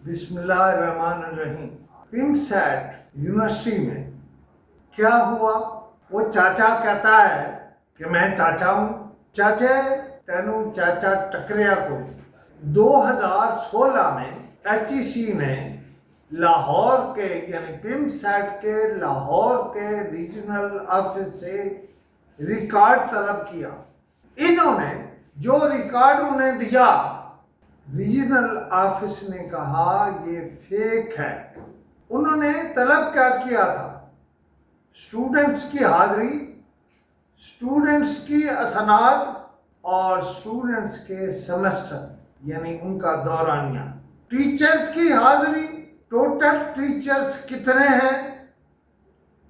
بسم اللہ الرحمن الرحیم۔ پمپ سیٹ یونیورسٹی میں کیا ہوا؟ وہ چاچا کہتا ہے کہ میں چاچا ہوں۔ چاچے تینوں چاچا ٹکریا کو 2016 میں HEC نے لاہور کے یعنی پمپ سیٹ کے لاہور کے ریجنل آفس سے ریکارڈ طلب کیا۔ انہوں نے جو ریکارڈ انہیں دیا، ریجنل آفس نے کہا یہ فیک ہے۔ انہوں نے طلب کیا کیا تھا؟ اسٹوڈنٹس کی حاضری، اسٹوڈنٹس کی اسناد اور اسٹوڈنٹس کے سیمسٹر یعنی ان کا دورانیہ، ٹیچرز کی حاضری، ٹوٹل ٹیچرز کتنے ہیں،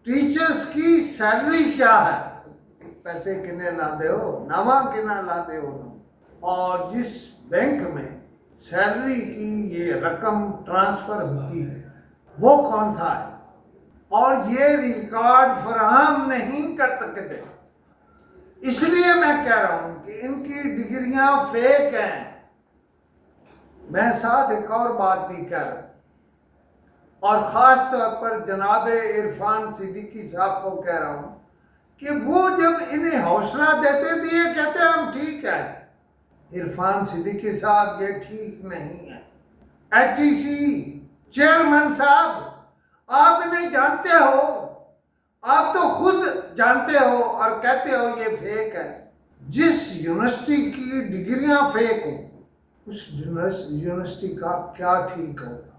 ٹیچرز کی سیلری کیا ہے، پیسے کنے لاتے ہو، نامہ کنا لاتے ہو، اور جس بینک میں سیلری کی یہ رقم ٹرانسفر ہوتی ہے وہ کون سا ہے، اور یہ ریکارڈ فراہم نہیں کر سکتے۔ اس لیے میں کہہ رہا ہوں کہ ان کی ڈگریاں فیک ہیں۔ میں ساتھ ایک اور بات بھی کہہ رہا ہوں، اور خاص طور پر جناب عرفان صدیقی صاحب کو کہہ رہا ہوں کہ وہ جب انہیں حوصلہ دیتے تھے یہ کہتے ہیں ہم ٹھیک ہے۔ عرفان صدیقی صاحب یہ ٹھیک نہیں ہے۔ HEC چیئرمین صاحب، آپ انہیں جانتے ہو، آپ تو خود جانتے ہو اور کہتے ہو یہ فیک ہے۔ جس یونیورسٹی کی ڈگریاں فیک ہوں اس یونیورسٹی کا کیا ٹھیک ہوگا؟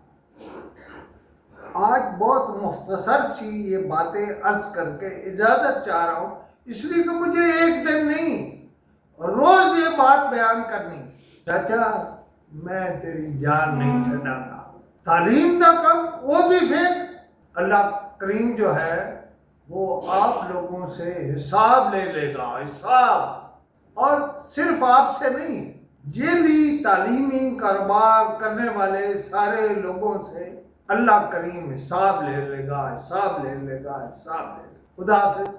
آج بہت مختصر سی یہ باتیں عرض کر کے اجازت چاہ رہا ہوں، اس لیے کہ مجھے ایک دن نہیں روز یہ بات بیان کرنی۔ چاچا میں تیری جان نہیں چھڑا گا۔ تعلیم دا کم وہ بھی فیک۔ اللہ کریم جو ہے وہ آپ لوگوں سے حساب لے گا، حساب، اور صرف آپ سے نہیں، جیلی تعلیمی کاروبار کرنے والے سارے لوگوں سے اللہ کریم حساب لے گا، حساب لے گا، حساب لے گا۔ خدا حافظ۔